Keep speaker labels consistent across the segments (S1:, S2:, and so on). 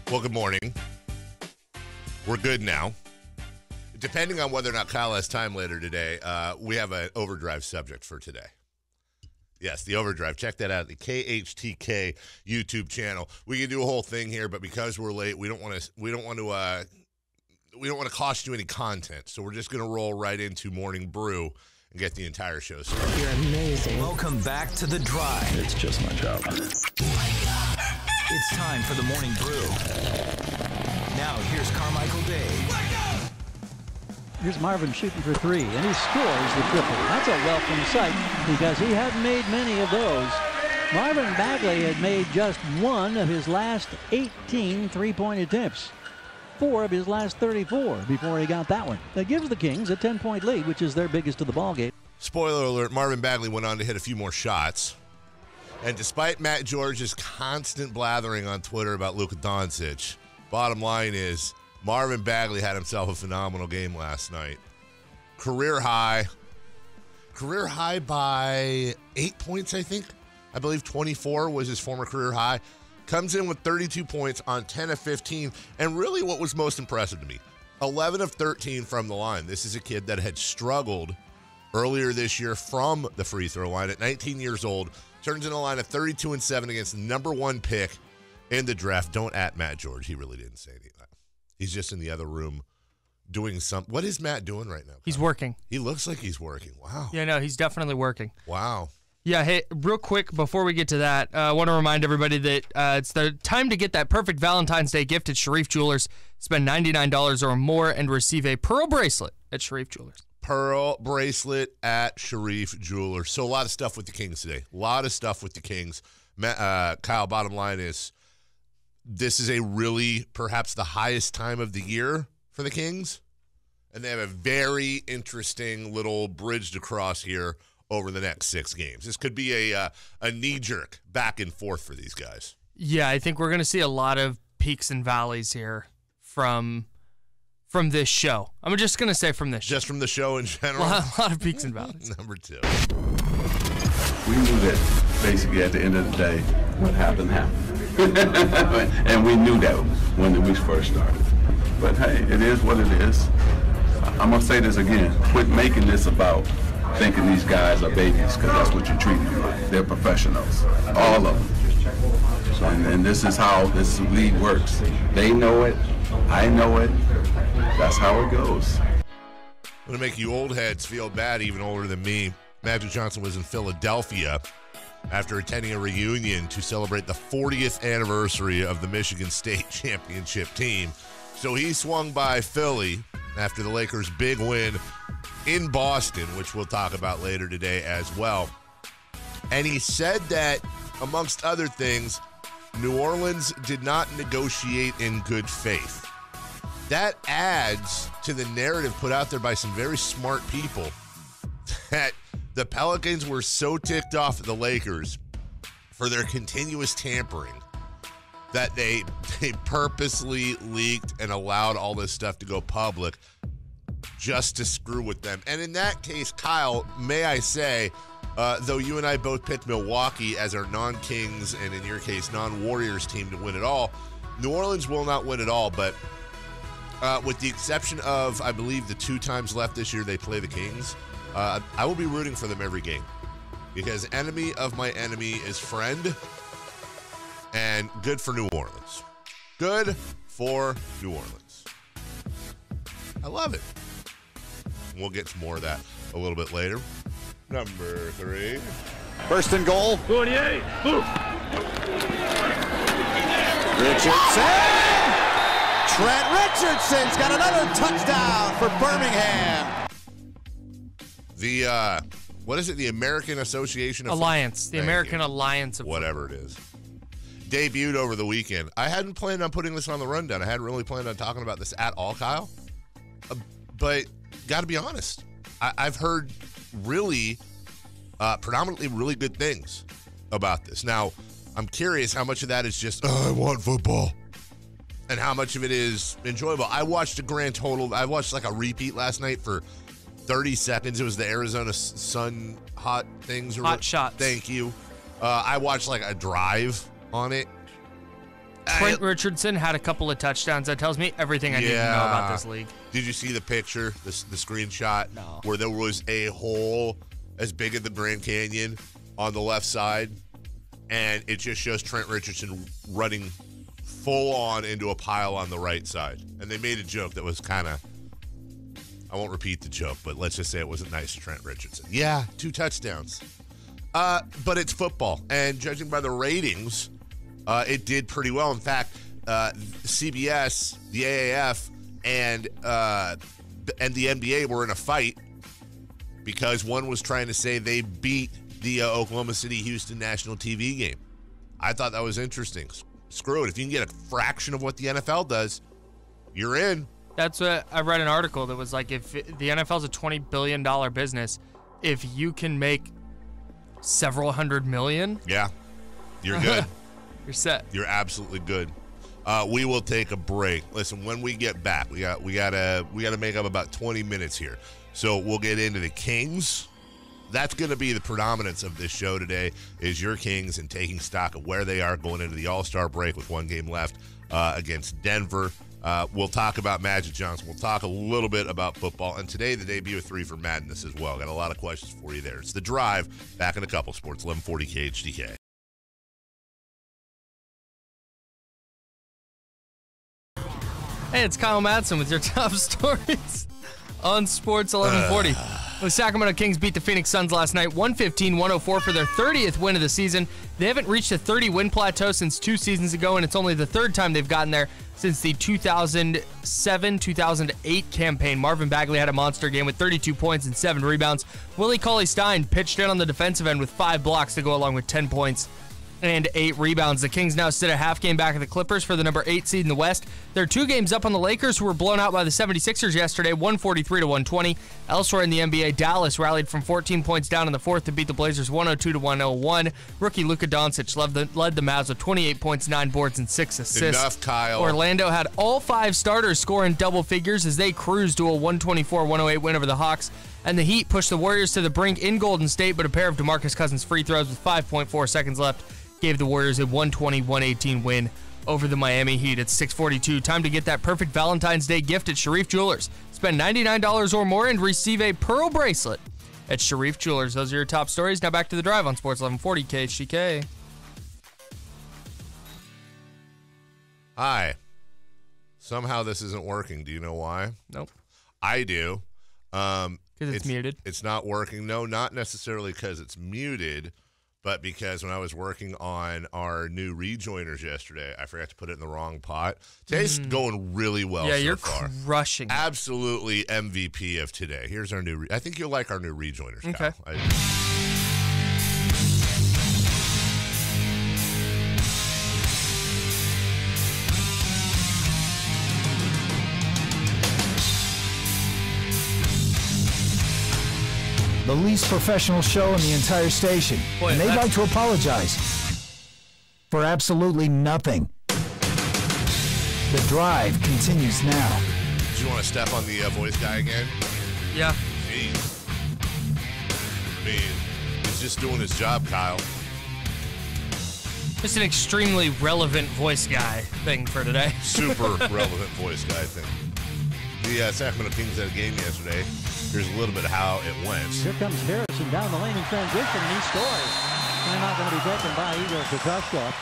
S1: Well, good morning. We're good now. Depending on whether or not Kyle has time later today, we have an overdrive subject for today. Yes, the overdrive. Check that out at the KHTK YouTube channel. We can do a whole thing here, but because we're late, we don't want to cost you any content. So we're just going to roll right into Morning Brew and get the entire show started.
S2: You're amazing.
S3: Welcome back to The Drive.
S4: It's just my job.
S3: It's time for the Morning Brew. Now, here's Carmichael Dave.
S5: Here's Marvin shooting for three, and he scores the triple. That's a welcome sight because he hadn't made many of those. Marvin Bagley had made just one of his last 18 three-point attempts. 4 of his last 34 before he got that one. That gives the Kings a 10-point lead, which is their biggest of the ballgame.
S1: Spoiler alert, Marvin Bagley went on to hit a few more shots. And despite Matt George's constant blathering on Twitter about Luka Doncic, bottom line is Marvin Bagley had himself a phenomenal game last night. Career high by 8 points, I think. I believe 24 was his former career high. Comes in with 32 points on 10 of 15. And really what was most impressive to me, 11 of 13 from the line. This is a kid that had struggled earlier this year from the free throw line at 19 years old. Turns in a line of 32-7 against the number 1 pick in the draft. Don't at Matt George. He really didn't say anything. He's just in the other room doing something. What is Matt doing right now?
S6: He's working.
S1: He looks like he's working. Wow.
S6: Yeah, no, he's definitely working.
S1: Wow.
S6: Yeah, hey, real quick before we get to that, I want to remind everybody that it's the time to get that perfect Valentine's Day gift at Sharif Jewelers. Spend $99 or more and receive a pearl bracelet at Sharif Jewelers.
S1: Pearl bracelet at Sharif Jewelers. So a lot of stuff with the Kings today. A lot of stuff with the Kings. Kyle, bottom line is this is a really perhaps the highest time of the year for the Kings. And they have a very interesting little bridge to cross here over the next 6 games. This could be a knee-jerk back and forth for these guys.
S6: Yeah, I think we're going to see a lot of peaks and valleys here from this show. I'm just going to say from this show.
S1: Just from the show in general?
S6: A lot of peaks and valleys.
S1: Number 2.
S4: We knew that basically at the end of the day, what happened happened. And we knew that when we first started. But hey, it is what it is. I'm going to say this again. Quit making this about thinking these guys are babies, because that's what you're treating them like. They're professionals. All of them. And this is how this league works. They know it. I know it. That's how it goes.
S1: I'm going to make you old heads feel bad, even older than me. Magic Johnson was in Philadelphia after attending a reunion to celebrate the 40th anniversary of the Michigan State championship team. So he swung by Philly after the Lakers' big win in Boston, which we'll talk about later today as well. And he said that, amongst other things, New Orleans did not negotiate in good faith. That adds to the narrative put out there by some very smart people that the Pelicans were so ticked off at the Lakers for their continuous tampering that they purposely leaked and allowed all this stuff to go public just to screw with them. And in that case, Kyle, may I say, though you and I both picked Milwaukee as our non-Kings and in your case non-Warriors team to win it all, New Orleans will not win it all, but with the exception of, I believe, the 2 times left this year they play the Kings, I will be rooting for them every game because enemy of my enemy is friend, and good for New Orleans. Good for New Orleans. I love it. We'll get to more of that a little bit later. Number 3.
S7: First and goal.
S4: 48.
S7: Richardson. Trent Richardson's got another touchdown for Birmingham.
S1: The, what is it? The American Association of
S6: Alliance. The
S1: Thank
S6: American
S1: you.
S6: Alliance of
S1: whatever it is. Debuted over the weekend. I hadn't planned on putting this on the rundown. I hadn't really planned on talking about this at all, Kyle. But got to be honest, I've heard really, predominantly really good things about this. Now, I'm curious how much of that is just, I want football, and how much of it is enjoyable. I watched a grand total. I watched like a repeat last night for 30 seconds. It was the Arizona Sun Hot Things.
S6: Hot Shots.
S1: Thank you. I watched like a drive on it.
S6: Trent Richardson had a couple of touchdowns. That tells me everything I need to know about this league.
S1: Did you see the picture, the screenshot, where there was a hole as big as the Grand Canyon on the left side, and it just shows Trent Richardson running full on into a pile on the right side. And they made a joke that was kind of, I won't repeat the joke, but let's just say it wasn't nice to Trent Richardson. Yeah, 2 touchdowns. But it's football, and judging by the ratings, it did pretty well. In fact, CBS, the AAF, and the NBA were in a fight because one was trying to say they beat the Oklahoma City-Houston national TV game. I thought that was interesting. Screw it. If you can get a fraction of what the NFL does, you're in.
S6: That's what I read an article that was like, if the NFL is a $20 billion business, if you can make several $100 million,
S1: yeah, you're good.
S6: You're set.
S1: You're absolutely good. We will take a break. Listen, when we get back, we gotta make up about 20 minutes here. So we'll get into the Kings. That's going to be the predominance of this show today, is your Kings and taking stock of where they are going into the All-Star break with 1 game left against Denver. We'll talk about Magic Johnson. We'll talk a little bit about football. And today, the debut of 3 for Madness as well. Got a lot of questions for you there. It's The Drive. Back in a couple. Sports 1140 KHTK.
S6: Hey, it's Kyle Madsen with your top stories on Sports 1140. The Sacramento Kings beat the Phoenix Suns last night, 115-104 for their 30th win of the season. They haven't reached a 30-win plateau since 2 seasons ago, and it's only the 3rd time they've gotten there since the 2007-2008 campaign. Marvin Bagley had a monster game with 32 points and 7 rebounds. Willie Cauley-Stein pitched in on the defensive end with 5 blocks to go along with 10 points and 8 rebounds. The Kings now sit a half game back of the Clippers for the number 8 seed in the West. They're 2 games up on the Lakers, who were blown out by the 76ers yesterday, 143-120. Elsewhere in the NBA, Dallas rallied from 14 points down in the 4th to beat the Blazers 102-101. Rookie Luka Doncic led the Mavs with 28 points, 9 boards, and 6 assists.
S1: Enough, Kyle.
S6: Orlando had all 5 starters score in double figures as they cruised to a 124-108 win over the Hawks. And the Heat pushed the Warriors to the brink in Golden State, but a pair of DeMarcus Cousins free throws with 5.4 seconds left gave the Warriors a 120-118 win over the Miami Heat. It's 6:42. Time to get that perfect Valentine's Day gift at Sharif Jewelers. Spend $99 or more and receive a pearl bracelet at Sharif Jewelers. Those are your top stories. Now back to The Drive on Sports 1140 KHTK.
S1: Hi. Somehow this isn't working. Do you know why?
S6: Nope.
S1: I do.
S6: Because it's muted.
S1: It's not working. No, not necessarily because it's muted, but because when I was working on our new rejoiners yesterday, I forgot to put it in the wrong pot. Today's going really well so far.
S6: Yeah, you're crushing it.
S1: Absolutely MVP of today. Here's our new I think you'll like our new rejoiners, Kyle.
S6: Okay.
S2: The least professional show in the entire station.
S6: Boy,
S2: and they'd like to apologize for absolutely nothing. The Drive continues now.
S1: Do you want to step on the voice guy again?
S6: Yeah.
S1: Jeez. I mean, he's just doing his job, Kyle.
S6: Just an extremely relevant voice guy thing for today.
S1: Super relevant voice guy thing. The Sacramento Kings had a game yesterday. Here's a little bit of how it went.
S5: Here comes Harrison down the lane in transition, and he scores. Timeout going to be taken by Igor Kokoskov.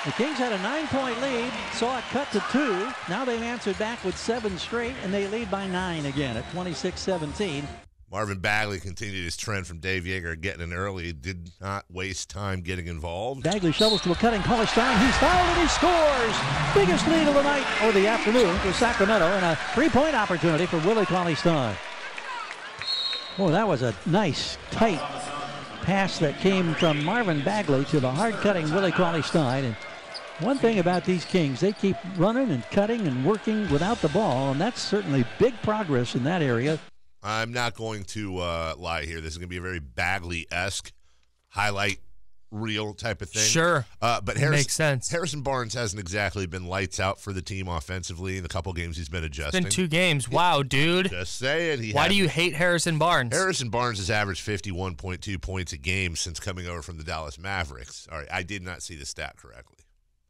S5: The Kings had a 9-point lead, saw it cut to 2. Now they've answered back with 7 straight, and they lead by 9 again at 26-17.
S1: Marvin Bagley continued his trend from Dave Yeager getting in early. Did not waste time getting involved.
S5: Bagley shovels to a cutting Cauley-Stein. He's fouled and he scores. Biggest lead of the night or the afternoon for Sacramento, and a 3-point opportunity for Willie Cauley-Stein. Oh, that was a nice, tight pass that came from Marvin Bagley to the hard-cutting Willie Cauley-Stein. And one thing about these Kings, they keep running and cutting and working without the ball, and that's certainly big progress in that area.
S1: I'm not going to lie here. This is going to be a very Bagley-esque highlight reel type of thing.
S6: Sure.
S1: But
S6: makes sense.
S1: Harrison Barnes hasn't exactly been lights out for the team offensively in the couple games he's been adjusting.
S6: It's been 2 games. Wow, dude.
S1: Just saying.
S6: Why do you hate Harrison Barnes?
S1: Harrison Barnes has averaged 51.2 points a game since coming over from the Dallas Mavericks. All right, I did not see the stat correctly.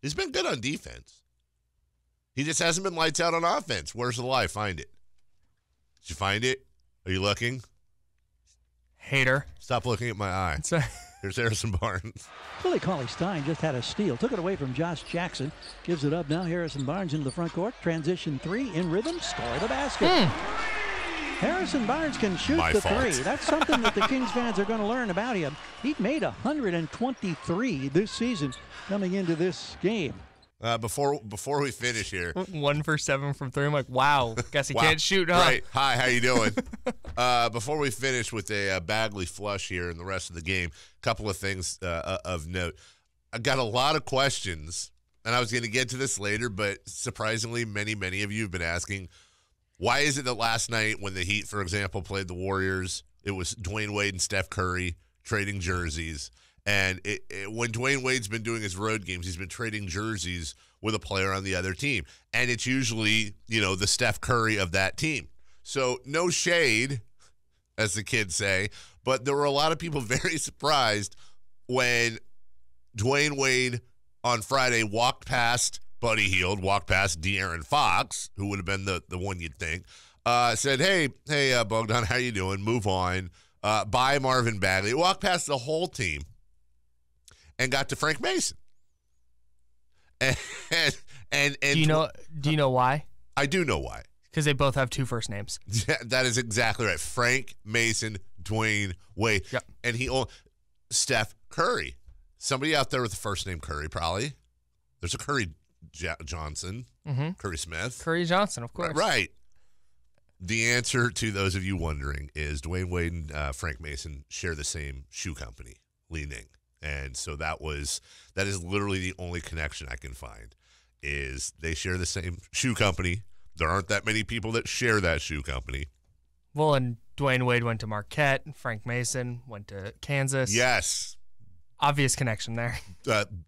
S1: He's been good on defense. He just hasn't been lights out on offense. Where's the lie? Find it. Did you find it? Are you looking?
S6: Hater.
S1: Stop looking at my eye. Here's Harrison Barnes.
S5: Willie Cauley-Stein just had a steal. Took it away from Josh Jackson. Gives it up now. Harrison Barnes into the front court. Transition three in rhythm. Score the basket. Harrison Barnes can shoot the three. That's something that the Kings fans are going to learn about him. He made 123 this season coming into this game.
S1: Before we finish here,
S6: 1 for 7 from 3. I'm like, wow. Guess he can't shoot, huh?
S1: Right. Hi, how you doing? Before we finish with a Bagley flush here and the rest of the game, a couple of things of note. I got a lot of questions, and I was going to get to this later, but surprisingly, many of you have been asking, why is it that last night when the Heat, for example, played the Warriors, it was Dwayne Wade and Steph Curry trading jerseys? And when Dwayne Wade's been doing his road games, he's been trading jerseys with a player on the other team. And it's usually, the Steph Curry of that team. So no shade, as the kids say, but there were a lot of people very surprised when Dwayne Wade on Friday walked past Buddy Hield, walked past De'Aaron Fox, who would have been the one you'd think, said, hey, Bogdan, how you doing? Move on. Bye, Marvin Bagley. Walked past the whole team and got to Frank Mason. And
S6: do you know why?
S1: I do know why.
S6: Because they both have 2 first names.
S1: Yeah, that is exactly right. Frank Mason, Dwayne Wade.
S6: Yep.
S1: And Steph Curry. Somebody out there with the first name Curry, probably. There's a Curry Johnson, Curry Smith.
S6: Curry Johnson, of course.
S1: Right. The answer to those of you wondering is Dwayne Wade and Frank Mason share the same shoe company, Li Ning. And so that is literally the only connection I can find is they share the same shoe company. There aren't that many people that share that shoe company.
S6: Well, and Dwayne Wade went to Marquette. Frank Mason went to Kansas.
S1: Yes.
S6: Obvious connection there.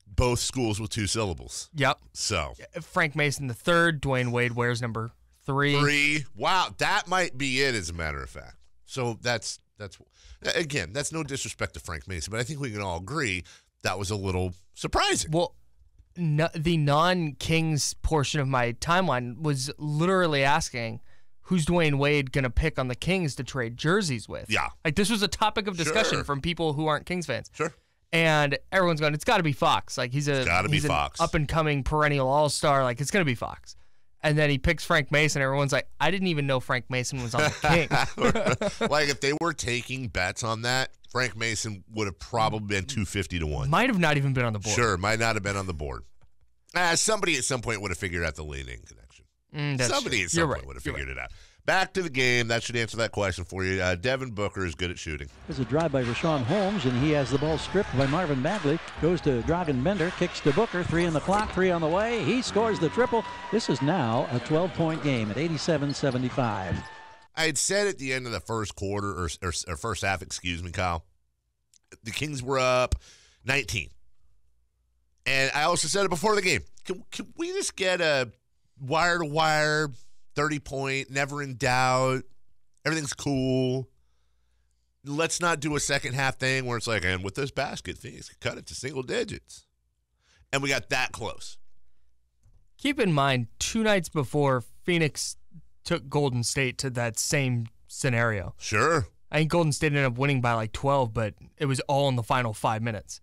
S1: Both schools with 2 syllables.
S6: Yep.
S1: So
S6: Frank Mason the third. Dwayne Wade wears number 3.
S1: 3. Wow, that might be it, as a matter of fact. So that's again, that's no disrespect to Frank Mason, but I think we can all agree that was a little surprising.
S6: Well, the non-Kings portion of my timeline was literally asking, who's Dwayne Wade going to pick on the Kings to trade jerseys with?
S1: Yeah.
S6: Like, this was a topic of discussion
S1: Sure.
S6: from people who aren't Kings fans.
S1: Sure.
S6: And everyone's going, it's got to be Fox. Like, he's an up-and-coming perennial all-star. Like, it's going to be Fox. And then he picks Frank Mason. Everyone's like, I didn't even know Frank Mason was on the Kings.
S1: Like, if they were taking bets on that, Frank Mason would have probably been 250 to 1.
S6: Might have not even been on the board.
S1: Sure, might not have been on the board. Somebody at some point would have figured out the Li Ning connection. Somebody at some point would have figured it out. Back to the game. That should answer that question for you. Devin Booker is good at shooting.
S5: There's a drive by Rashawn Holmes, and he has the ball stripped by Marvin Bagley. Goes to Dragan Bender, kicks to Booker. 3 on the clock, 3 on the way. He scores the triple. This is now a 12-point game at 87-75.
S1: I had said at the end of the first quarter, or first half, excuse me, Kyle, the Kings were up 19. And I also said it before the game. Can we just get a wire-to-wire 30-point, never in doubt, everything's cool? Let's not do a second half thing where it's like, and with this basket, Phoenix cut it to single digits. And we got that close.
S6: Keep in mind, 2 nights before, Phoenix took Golden State to that same scenario.
S1: Sure.
S6: I think Golden State ended up winning by like 12, but it was all in the final 5 minutes.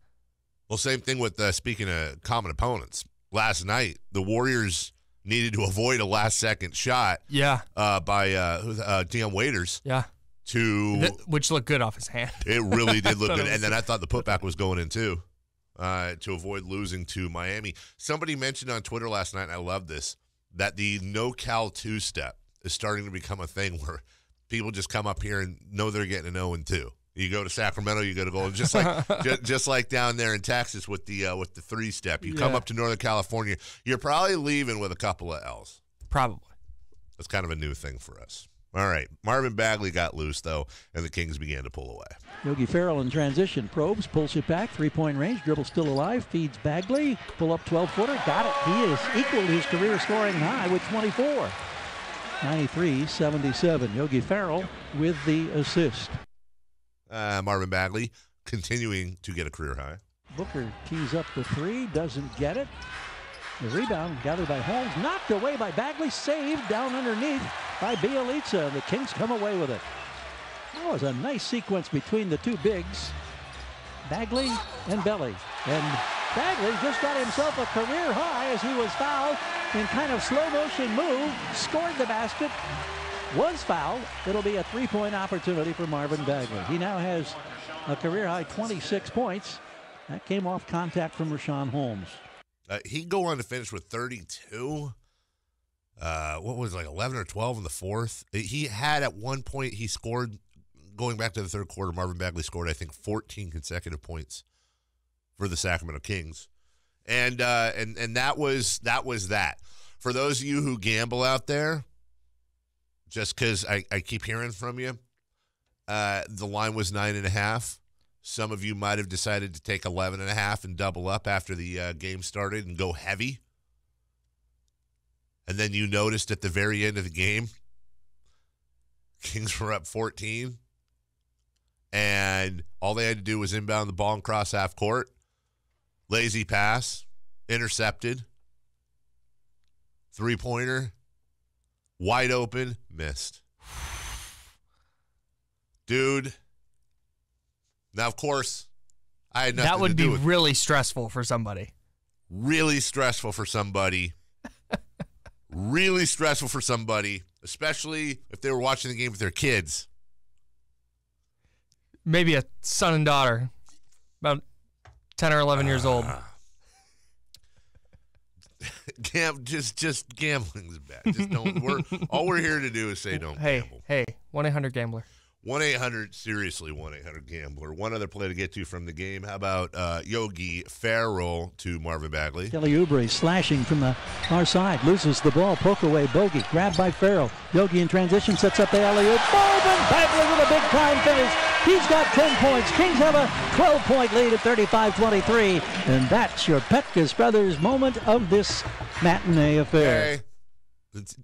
S1: Well, same thing with, speaking of common opponents. Last night, the Warriors needed to avoid a last-second shot by Dion Waiters.
S6: Yeah. Which looked good off his hand.
S1: It really did look good. And then I thought the putback was going in, too, to avoid losing to Miami. Somebody mentioned on Twitter last night, and I love this, that the no-Cal two-step is starting to become a thing where people just come up here and know they're getting an 0-2. You go to Sacramento, you go to Golden, just like down there in Texas with the 3-step. You come up to Northern California, you're probably leaving with a couple of L's.
S6: Probably.
S1: That's kind of a new thing for us. All right, Marvin Bagley got loose though, and the Kings began to pull away.
S5: Yogi Ferrell in transition, probes, pulls it back, 3-point range, dribble still alive, feeds Bagley, pull up 12-footer, got it. He has equaled his career scoring high with 24. 93-77. Yogi Ferrell with the assist.
S1: Marvin Bagley continuing to get a career high.
S5: Booker tees up the 3, doesn't get it. The rebound gathered by Holmes, knocked away by Bagley, saved down underneath by Bielitsa. The Kings come away with it. That was a nice sequence between the two bigs, Bagley and Belly. And Bagley just got himself a career high as he was fouled in kind of slow motion move, scored the basket, was fouled. It'll be a three-point opportunity for Marvin Bagley. He now has a career high 26 points. That came off contact from Rashawn Holmes.
S1: He'd go on to finish with 32. What was it, like 11 or 12 in the fourth? He had at one point, he scored, going back to the third quarter, Marvin Bagley scored, I think, 14 consecutive points for the Sacramento Kings. And that was that. For those of you who gamble out there, just because I keep hearing from you, the line was 9.5. Some of you might have decided to take 11.5 and double up after the game started and go heavy. And then you noticed at the very end of the game, Kings were up 14. And all they had to do was inbound the ball and cross half court. Lazy pass, intercepted. Three-pointer, wide open, missed. Dude. Now, of course, I had nothing to do with it.
S6: That would be really stressful for somebody.
S1: Really stressful for somebody. Really stressful for somebody, especially if they were watching the game with their kids.
S6: Maybe a son and daughter, about 10 or 11 years old.
S1: Just gambling's bad. Just don't. All we're here to do is say don't gamble.
S6: Hey, 1-800-GAMBLER.
S1: 1-800, seriously, 1-800-GAMBLER. One other play to get to from the game. How about Yogi Ferrell to Marvin Bagley?
S5: Kelly Oubre slashing from the far side, loses the ball, poke away, Bogey, grabbed by Ferrell. Yogi in transition, sets up the alley-oop. Marvin Bagley with a big-time finish. He's got 10 points. Kings have a 12-point lead at 35-23. And that's your Petkis Brothers moment of this matinee affair.
S1: Okay.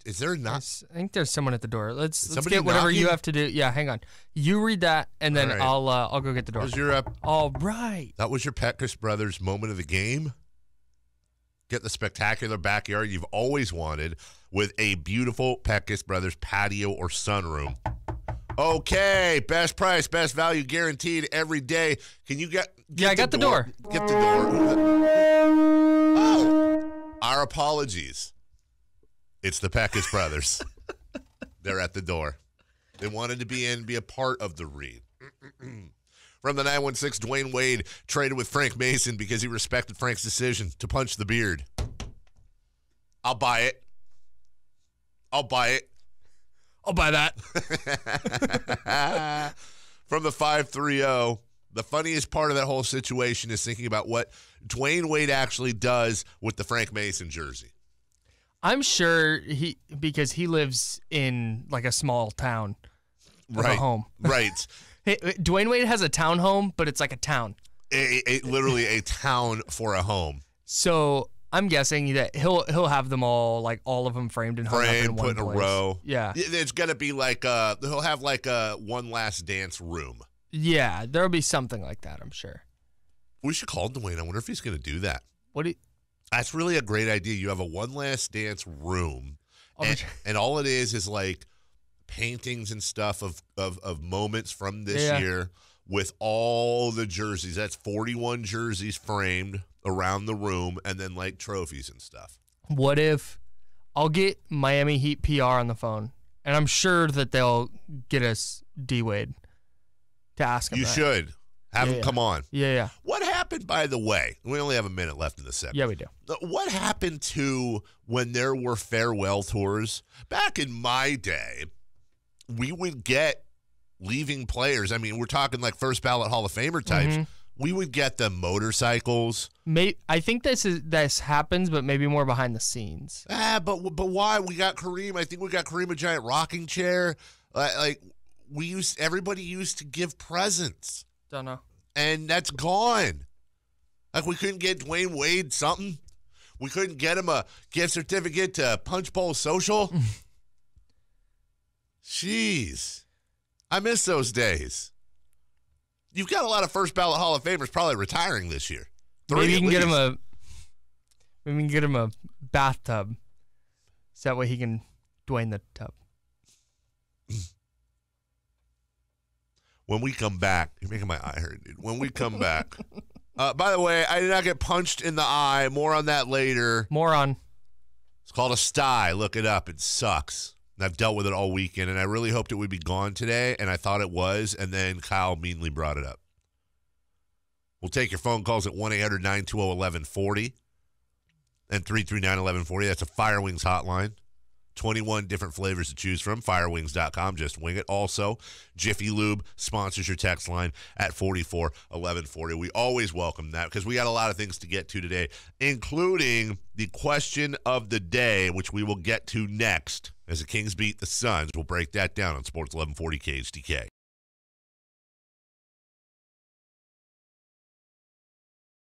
S1: Is there not?
S6: I think there's someone at the door. Let's
S1: somebody
S6: get whatever
S1: knocking?
S6: you have to do. Yeah, hang on. You read that, and then
S1: All right.
S6: I'll go get the door. All right.
S1: That was your Petkis Brothers moment of the game. Get the spectacular backyard you've always wanted with a beautiful Petkis Brothers patio or sunroom. Okay, best price, best value guaranteed every day. Can you get
S6: I got the door.
S1: Get the door. Oh, our apologies. It's the Petkis Brothers. They're at the door. They wanted to be a part of the read. From the 916, Dwayne Wade traded with Frank Mason because he respected Frank's decision to punch the beard. I'll buy it. I'll buy that. From the 530, the funniest part of that whole situation is thinking about what Dwayne Wade actually does with the Frank Mason jersey.
S6: I'm sure because he lives in like a small town.
S1: Right.
S6: A home.
S1: Right.
S6: Hey, Dwayne Wade has a town home, but it's like a town.
S1: Literally a town for a home.
S6: So I'm guessing that he'll have them all, like all of them framed and hung up in one
S1: put in
S6: place.
S1: a row.
S6: Yeah.
S1: It's gonna be like he'll have like a one last dance room.
S6: Yeah, there'll be something like that, I'm sure.
S1: We should call Dwayne. I wonder if he's gonna do that.
S6: What?
S1: That's really a great idea. You have a one last dance room, and all it is like paintings and stuff of moments from this year with all the jerseys. That's 41 jerseys framed around the room, and then like trophies and stuff.
S6: What if I'll get Miami Heat PR on the phone, and I'm sure that they'll get us D-Wade to ask him
S1: You
S6: that.
S1: should. Have him come on.
S6: Yeah.
S1: What happened, by the way? We only have a minute left in the segment.
S6: Yeah, we do.
S1: What happened to when there were farewell tours? Back in my day, we would get leaving players. I mean, we're talking like first ballot Hall of Famer types.
S6: Mm-hmm.
S1: We would get them motorcycles.
S6: I think this happens, but maybe more behind the scenes.
S1: But why? We got Kareem. I think we got Kareem a giant rocking chair. Everybody used to give presents.
S6: Don't know.
S1: And that's gone. Like, we couldn't get Dwayne Wade something. We couldn't get him a gift certificate to Punch Bowl Social. Jeez. I miss those days. You've got a lot of first ballot Hall of Famers probably retiring this year.
S6: Maybe you can get him We can get him a bathtub. So that way he can Dwayne the tub.
S1: When we come back, you're making my eye hurt, dude. When we come back. By the way, I did not get punched in the eye. More on that later.
S6: More on.
S1: It's called a sty. Look it up. It sucks. And I've dealt with it all weekend, and I really hoped it would be gone today, and I thought it was, and then Kyle meanly brought it up. We'll take your phone calls at 1-800-920-1140 and 339-1140. That's a Fire Wings hotline. 21 different flavors to choose from. Firewings.com. Just wing it. Also, Jiffy Lube sponsors your text line at 44-1140. We always welcome that because we got a lot of things to get to today, including the question of the day, which we will get to next as the Kings beat the Suns. We'll break that down on Sports 1140 KHTK.